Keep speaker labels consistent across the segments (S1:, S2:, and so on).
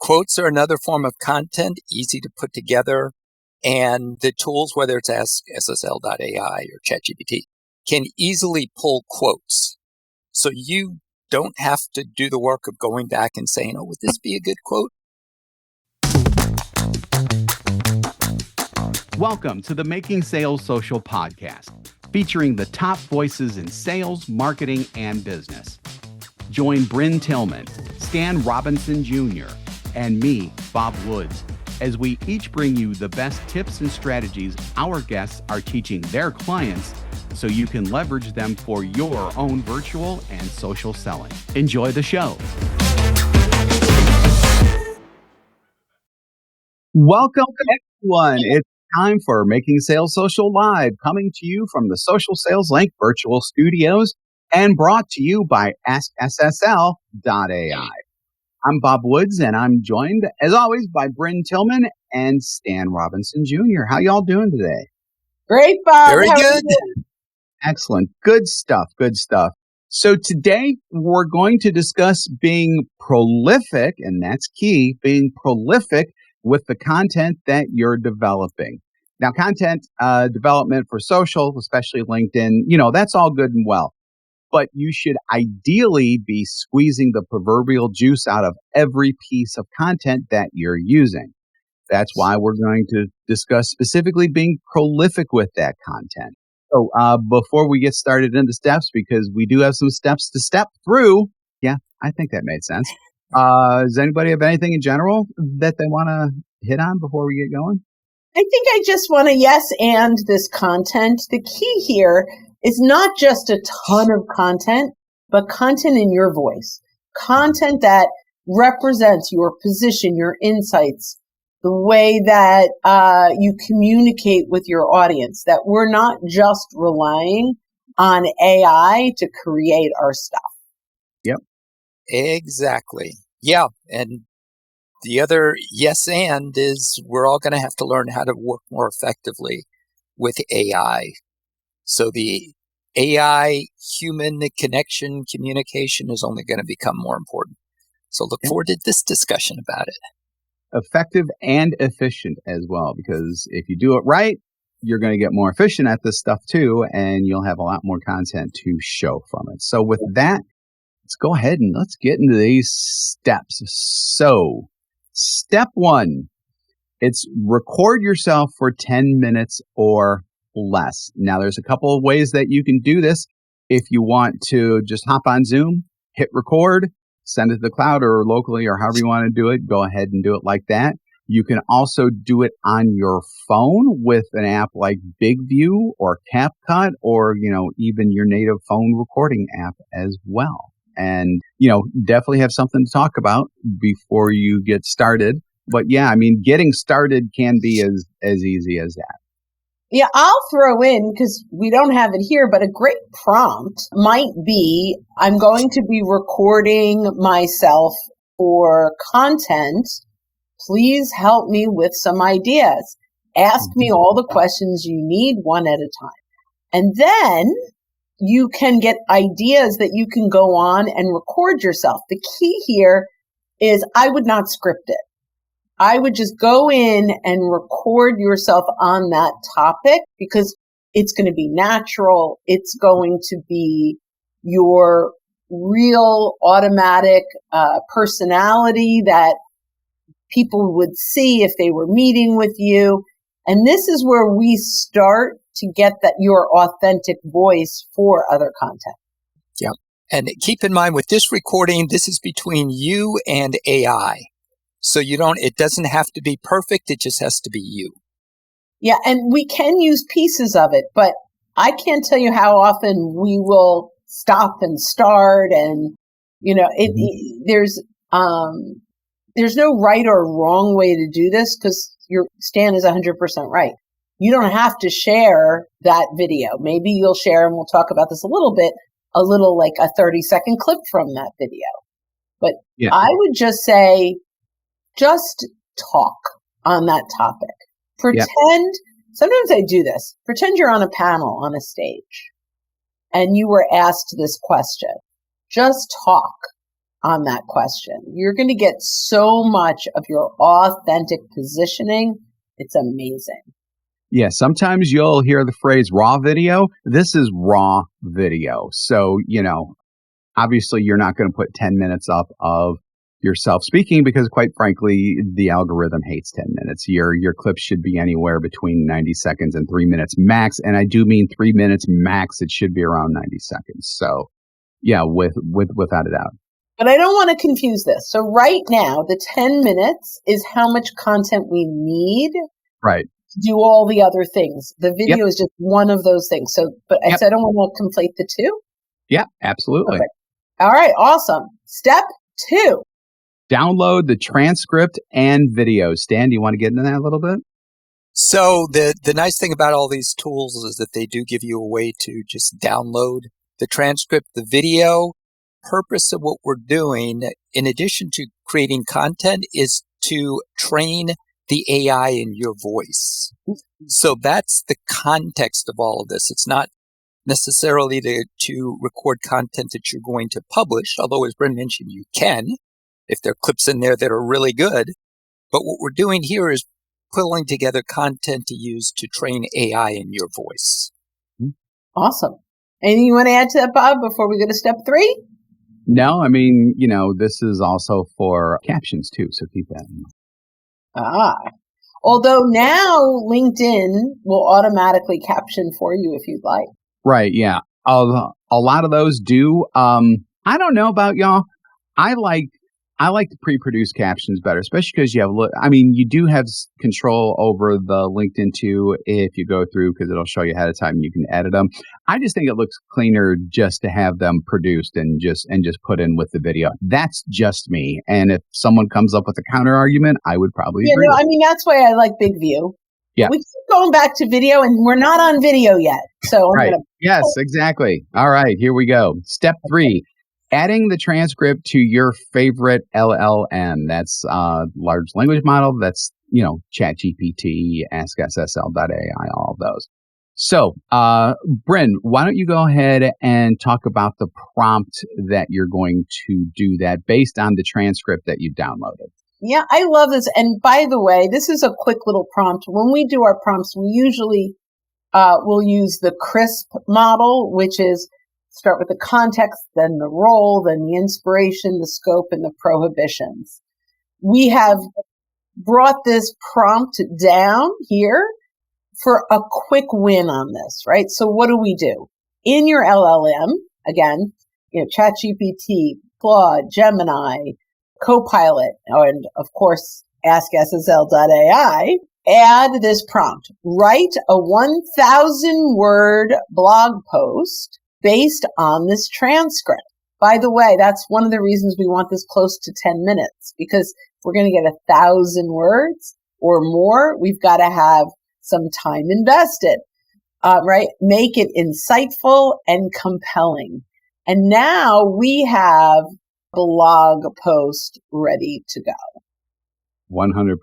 S1: Quotes are another form of content, easy to put together. And the tools, whether it's AskSSL.ai or ChatGPT, can easily pull quotes. So you don't have to do the work of going back and saying, oh, would this be a good quote?
S2: Welcome to the Making Sales Social podcast, featuring the top voices in sales, marketing, and business. Join Bryn Tillman, Stan Robinson Jr., and me, Bob Woods, as we each bring you the best tips and strategies our guests are teaching their clients so you can leverage them for your own virtual and social selling. Enjoy the show. Welcome, everyone. It's time for Making Sales Social Live, coming to you from the Social Sales Link virtual studios and brought to you by AskSSL.ai. I'm Bob Woods, and I'm joined, as always, by Bryn Tillman and Stan Robinson Jr. How y'all doing today?
S3: Great, Bob.
S1: Very good.
S2: Excellent. Good stuff. Good stuff. So today we're going to discuss being prolific, and that's key, being prolific with the content that you're developing. Now, content development for social, especially LinkedIn, that's all good and well. But you should ideally be squeezing the proverbial juice out of every piece of content that you're using. That's why we're going to discuss specifically being prolific with that content. So before we get started into steps, because we do have some steps to step through. Yeah, I think that made sense. Does anybody have anything in general that they want to hit on before we get going?
S3: I think I just want to yes and this content. The key here is not just a ton of content, but content in your voice. Content that represents your position, your insights, the way that you communicate with your audience, that we're not just relying on AI to create our stuff.
S2: Yep.
S1: Exactly. Yeah. And the other yes and is we're all going to have to learn how to work more effectively with AI. So the AI human connection communication is only going to become more important. So look forward to this discussion about it.
S2: Effective and efficient as well, because if you do it right, you're going to get more efficient at this stuff too, and you'll have a lot more content to show from it. So with that, let's go ahead and let's get into these steps. So step one, it's record yourself for 10 minutes or less. Now, there's a couple of ways that you can do this. If you want to just hop on Zoom, hit record, send it to the cloud or locally or however you want to do it, go ahead and do it like that. You can also do it on your phone with an app like BigView or CapCut or, even your native phone recording app as well. And, definitely have something to talk about before you get started. But yeah, getting started can be as easy as that.
S3: Yeah, I'll throw in, because we don't have it here, but a great prompt might be, I'm going to be recording myself for content. Please help me with some ideas. Ask me all the questions you need one at a time. And then you can get ideas that you can go on and record yourself. The key here is I would not script it. I would just go in and record yourself on that topic because it's going to be natural. It's going to be your real automatic personality that people would see if they were meeting with you. And this is where we start to get that your authentic voice for other content.
S1: Yeah. And keep in mind with this recording, this is between you and AI. So it doesn't have to be perfect. It just has to be you.
S3: Yeah. And we can use pieces of it, but I can't tell you how often we will stop and start and, there's no right or wrong way to do this because your Stan is 100% right. You don't have to share that video. Maybe you'll share, and we'll talk about this a little like a 30-second clip from that video. But yeah. I would just say, just talk on that topic. Pretend, sometimes I do this, pretend you're on a panel on a stage and you were asked this question. Just talk on that question. You're going to get so much of your authentic positioning. It's amazing.
S2: Yeah, sometimes you'll hear the phrase raw video. This is raw video. So, obviously you're not going to put 10 minutes up of yourself speaking because quite frankly, the algorithm hates 10 minutes. Your clips should be anywhere between 90 seconds and 3 minutes max. And I do mean 3 minutes max. It should be around 90 seconds. So yeah, without a doubt.
S3: But I don't want to confuse this. So right now, the 10 minutes is how much content we need
S2: right
S3: to do all the other things. The video is just one of those things. So, but I don't want to conflate the two.
S2: Yeah, absolutely.
S3: Perfect. All right, awesome. Step 2.
S2: Download the transcript and video. Stan, do you want to get into that a little bit?
S1: So the nice thing about all these tools is that they do give you a way to just download the transcript, the video. Purpose of what we're doing, in addition to creating content, is to train the AI in your voice. So that's the context of all of this. It's not necessarily to record content that you're going to publish, although as Bryn mentioned, you can, if there are clips in there that are really good. But what we're doing here is pulling together content to use to train AI in your voice.
S3: Awesome. Anything you want to add to that, Bob, before we go to step 3?
S2: No, I mean, this is also for captions too, so keep that in mind.
S3: Although now LinkedIn will automatically caption for you if you'd like.
S2: Right, yeah. A lot of those do. I don't know about y'all. I like the pre-produced captions better, especially because you do have control over the LinkedIn too if you go through, because it'll show you ahead of time and you can edit them. I just think it looks cleaner just to have them produced and just put in with the video. That's just me. And if someone comes up with a counter argument, I would probably agree.
S3: That's why I like Big View.
S2: Yeah.
S3: We keep going back to video and we're not on video yet. So
S2: Yes, exactly. All right, here we go. Step 3. Adding the transcript to your favorite LLM. That's large language model. That's, ChatGPT, AskSSL.ai, all of those. So, Bryn, why don't you go ahead and talk about the prompt that you're going to do that based on the transcript that you've downloaded?
S3: Yeah, I love this. And by the way, this is a quick little prompt. When we do our prompts, we usually will use the CRISP model, which is start with the context, then the role, then the inspiration, the scope, and the prohibitions. We have brought this prompt down here for a quick win on this, right? So what do? In your LLM, again, ChatGPT, Claude, Gemini, Copilot, and of course, AskSSL.ai, add this prompt. Write a 1,000-word blog post based on this transcript. By the way, that's one of the reasons we want this close to 10 minutes, because if we're going to get 1,000 words or more, we've got to have some time invested, right? Make it insightful and compelling. And now we have blog post ready to go.
S2: 100%.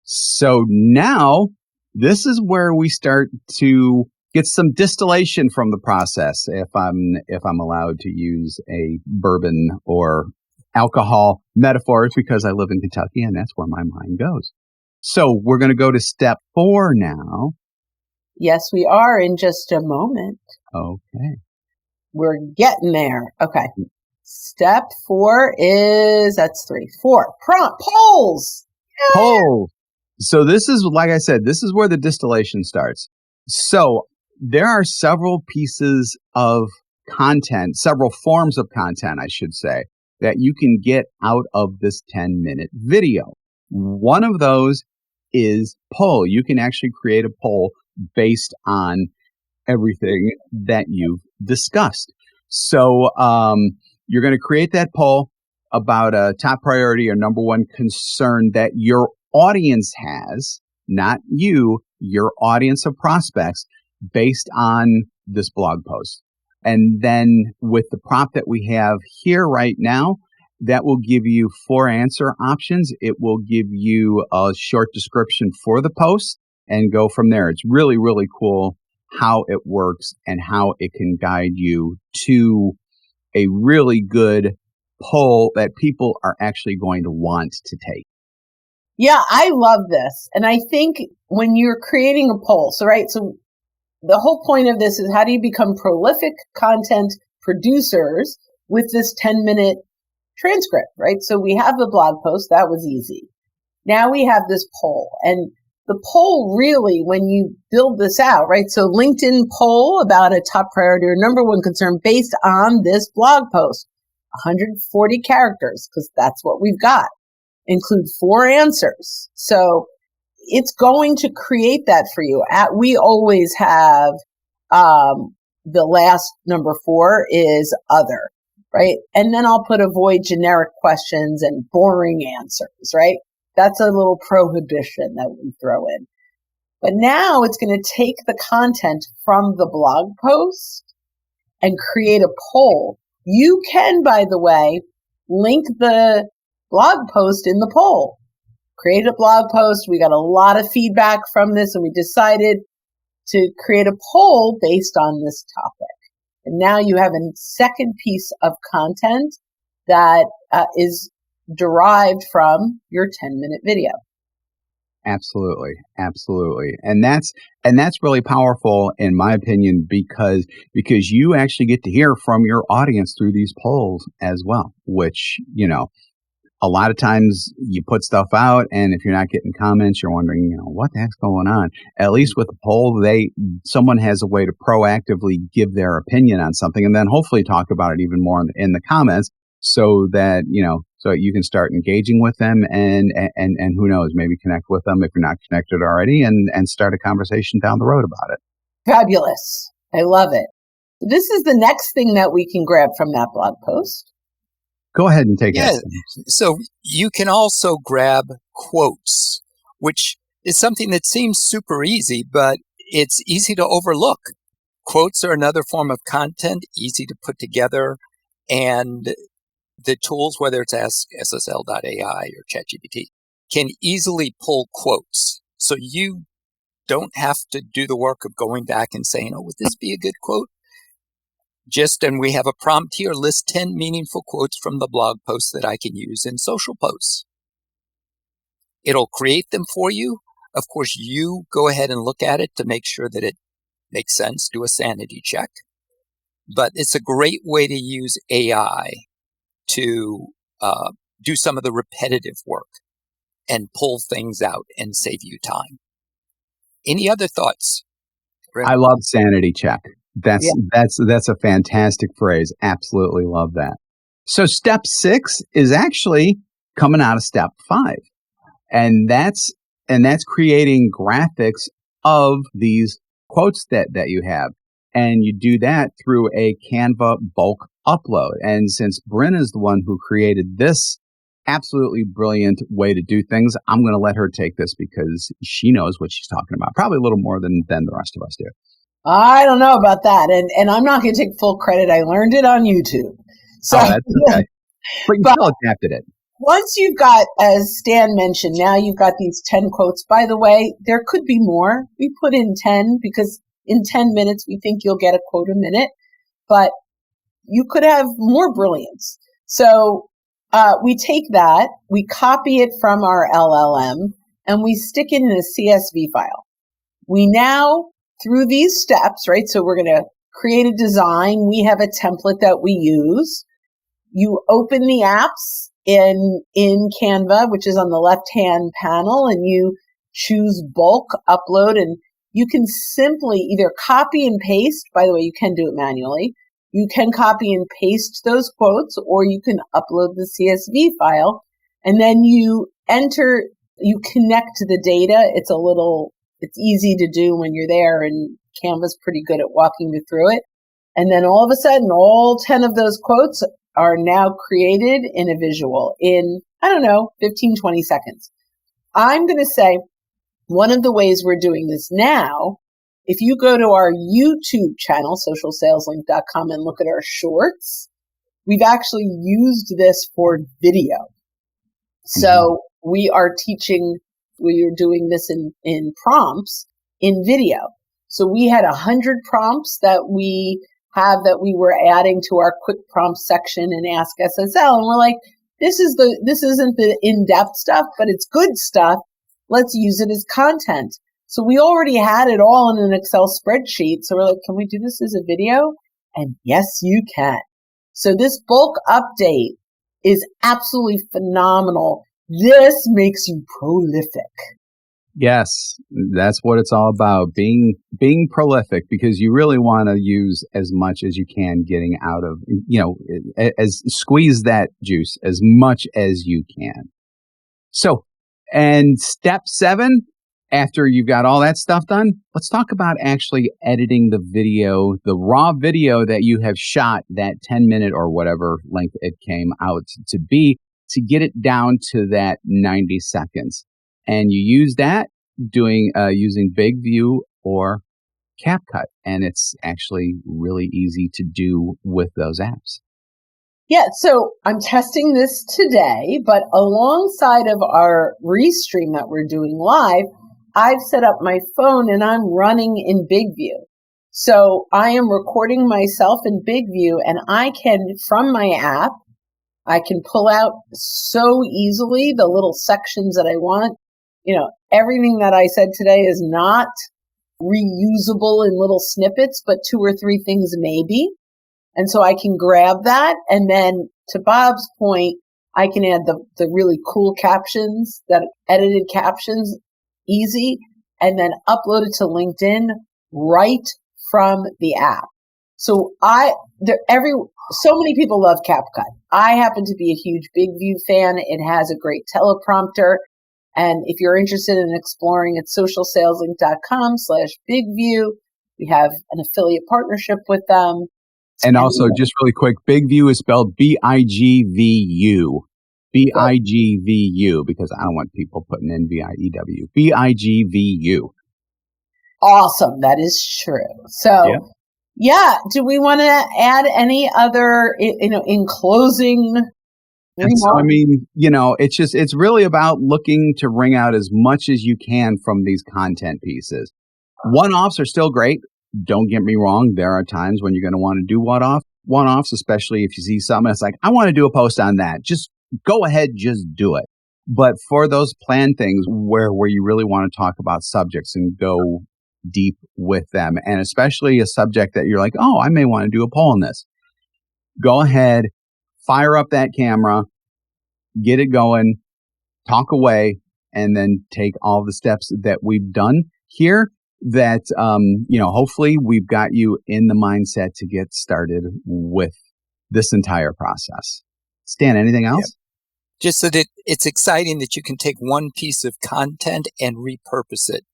S2: So now this is where we start to get some distillation from the process, if I'm allowed to use a bourbon or alcohol metaphors, because I live in Kentucky and that's where my mind goes. So we're going to go to step 4 now.
S3: Yes, we are in just a moment.
S2: Okay.
S3: We're getting there. Okay. Step 4 is, that's 3. 4, prompt, polls.
S2: Yeah. Polls. So this is, like I said, this is where the distillation starts. So there are several pieces of content, several forms of content, I should say, that you can get out of this 10-minute video. One of those is poll. You can actually create a poll based on everything that you've discussed. So you're going to create that poll about a top priority or number one concern that your audience has, not you, your audience of prospects, based on this blog post. And then with the prompt that we have here right now, that will give you 4 answer options. It will give you a short description for the post and go from there. It's really, really cool how it works and how it can guide you to a really good poll that people are actually going to want to take.
S3: Yeah, I love this. And I think when you're creating a poll, so the whole point of this is how do you become prolific content producers with this 10-minute transcript, right? So we have the blog post, that was easy. Now we have this poll, and the poll really, when you build this out, right? So LinkedIn poll about a top priority or number one concern based on this blog post, 140 characters, because that's what we've got. Include 4 answers. So it's going to create that for you. We always have the last number 4 is other, right? And then I'll avoid generic questions and boring answers, right? That's a little prohibition that we throw in. But now it's going to take the content from the blog post and create a poll. You can, by the way, link the blog post in the poll. Create a blog post. We got a lot of feedback from this, and we decided to create a poll based on this topic. And now you have a second piece of content that is derived from your 10-minute video.
S2: Absolutely. Absolutely. And that's really powerful in my opinion because you actually get to hear from your audience through these polls as well, which, a lot of times you put stuff out and if you're not getting comments, you're wondering, what the heck's going on? At least with the poll, someone has a way to proactively give their opinion on something and then hopefully talk about it even more in the comments so that, so you can start engaging with them and who knows, maybe connect with them if you're not connected already and start a conversation down the road about it.
S3: Fabulous. I love it. This is the next thing that we can grab from that blog post.
S2: Go ahead and take it.
S1: So you can also grab quotes, which is something that seems super easy, but it's easy to overlook. Quotes are another form of content, easy to put together, and the tools, whether it's SSL.ai or ChatGPT, can easily pull quotes. So you don't have to do the work of going back and saying, would this be a good quote? And we have a prompt here, list 10 meaningful quotes from the blog post that I can use in social posts. It'll create them for you. Of course, you go ahead and look at it to make sure that it makes sense, do a sanity check. But it's a great way to use AI to do some of the repetitive work and pull things out and save you time. Any other thoughts?
S2: I love sanity check. That's a fantastic phrase. Absolutely love that. So step 6 is actually coming out of step 5. And that's creating graphics of these quotes that you have. And you do that through a Canva bulk upload. And since Bryn is the one who created this absolutely brilliant way to do things, I'm going to let her take this because she knows what she's talking about. Probably a little more than the rest of us do.
S3: I don't know about that. And I'm not going to take full credit. I learned it on YouTube. So
S2: that's okay. But you still adapted it.
S3: Once you've got, as Stan mentioned, now you've got these 10 quotes. By the way, there could be more. We put in 10 because in 10 minutes, we think you'll get a quote a minute. But you could have more brilliance. So we take that, we copy it from our LLM, and we stick it in a CSV file. We now, through these steps, right? So we're going to create a design. We have a template that we use. You open the apps in Canva, which is on the left-hand panel, and you choose bulk upload, and you can simply either copy and paste. By the way, you can do it manually. You can copy and paste those quotes, or you can upload the CSV file, and then you connect to the data. It's easy to do when you're there, and Canva's pretty good at walking you through it. And then all of a sudden, all 10 of those quotes are now created in a visual in, 15, 20 seconds. I'm going to say one of the ways we're doing this now, if you go to our YouTube channel, socialsaleslink.com, and look at our shorts, we've actually used this for video. So we are doing this in prompts in video. So we had 100 prompts that we have that we were adding to our quick prompt section in Ask SSL. And we're like, this isn't the in-depth stuff, but it's good stuff. Let's use it as content. So we already had it all in an Excel spreadsheet. So we're like, can we do this as a video? And yes, you can. So this bulk update is absolutely phenomenal. This makes you prolific.
S2: Yes, that's what it's all about, being prolific, because you really want to use as much as you can getting out of, as squeeze that juice as much as you can. So, and step 7, after you've got all that stuff done, let's talk about actually editing the video, the raw video that you have shot, that 10-minute or whatever length it came out to be, to get it down to that 90 seconds. And you use that using Big View or CapCut. And it's actually really easy to do with those apps.
S3: Yeah, so I'm testing this today, but alongside of our restream that we're doing live, I've set up my phone and I'm running in Big View. So I am recording myself in Big View, and I can, from my app, I can pull out so easily the little sections that I want. Everything that I said today is not reusable in little snippets, but 2 or 3 things maybe. And so I can grab that. And then to Bob's point, I can add the really cool captions, that edited captions, easy, and then upload it to LinkedIn right from the app. So so many people love CapCut. I happen to be a huge Big View fan. It has a great teleprompter. And if you're interested in exploring, it's socialsaleslink.com/bigview. We have an affiliate partnership with them.
S2: And also, just really quick, Big View is spelled BIGVU. BIGVU, because I don't want people putting in VIEW. BIGVU.
S3: Awesome. That is true. So, yeah. Do we want to add any other, in closing?
S2: So, it's really about looking to wring out as much as you can from these content pieces. One-offs are still great. Don't get me wrong. There are times when you're going to want to do one-offs, especially if you see something that's like, I want to do a post on that. Just go ahead, just do it. But for those planned things where you really want to talk about subjects and go deep with them, and especially a subject that you're like, oh, I may want to do a poll on this. Go ahead, fire up that camera, get it going, talk away, and then take all the steps that we've done here that, hopefully we've got you in the mindset to get started with this entire process. Stan, anything else?
S1: Yep. Just that it's exciting that you can take one piece of content and repurpose it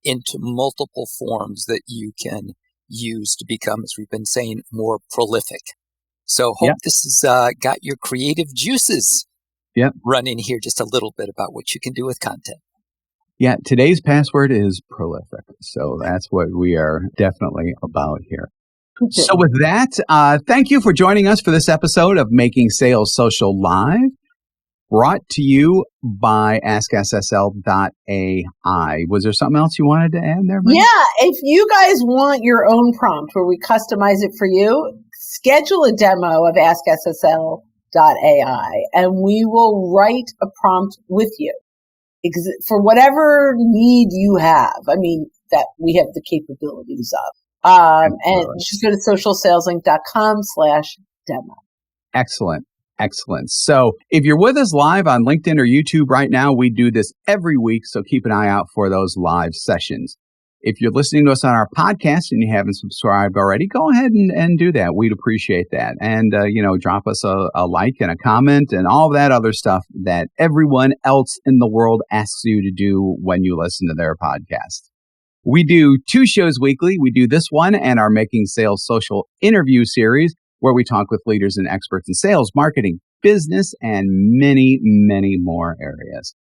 S1: into multiple forms that you can use to become, as we've been saying, more prolific. So hope this has got your creative juices running here just a little bit about what you can do with content.
S2: Yeah, today's password is prolific. So that's what we are definitely about here. So with that, thank you for joining us for this episode of Making Sales Social Live, brought to you by AskSSL.ai. Was there something else you wanted to add there, Brenda?
S3: Yeah, if you guys want your own prompt where we customize it for you, schedule a demo of AskSSL.ai and we will write a prompt with you for whatever need you have. That we have the capabilities of. And just go to socialsaleslink.com/demo.
S2: Excellent. So if you're with us live on LinkedIn or YouTube right now, we do this every week. So keep an eye out for those live sessions. If you're listening to us on our podcast and you haven't subscribed already, go ahead and do that. We'd appreciate that. And, drop us a like and a comment and all that other stuff that everyone else in the world asks you to do when you listen to their podcast. We do 2 shows weekly. We do this one and our Making Sales Social interview series, where we talk with leaders and experts in sales, marketing, business, and many, many more areas.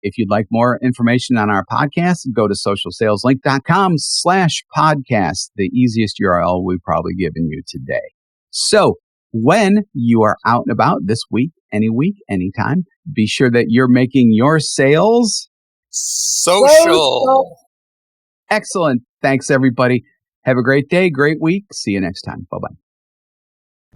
S2: If you'd like more information on our podcast, go to socialsaleslink.com/podcast, the easiest URL we've probably given you today. So when you are out and about this week, anytime, be sure that you're making your sales
S1: social.
S2: Excellent. Thanks, everybody. Have a great day, great week. See you next time. Bye-bye.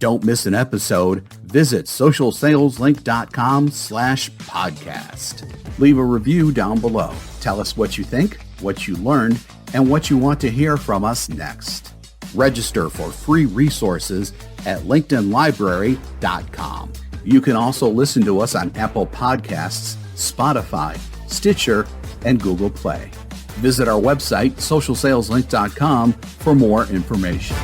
S2: Don't miss an episode. Visit socialsaleslink.com/podcast. Leave a review down below. Tell us what you think, what you learned, and what you want to hear from us next. Register for free resources at linkedinlibrary.com. You can also listen to us on Apple Podcasts, Spotify, Stitcher, and Google Play. Visit our website, socialsaleslink.com, for more information.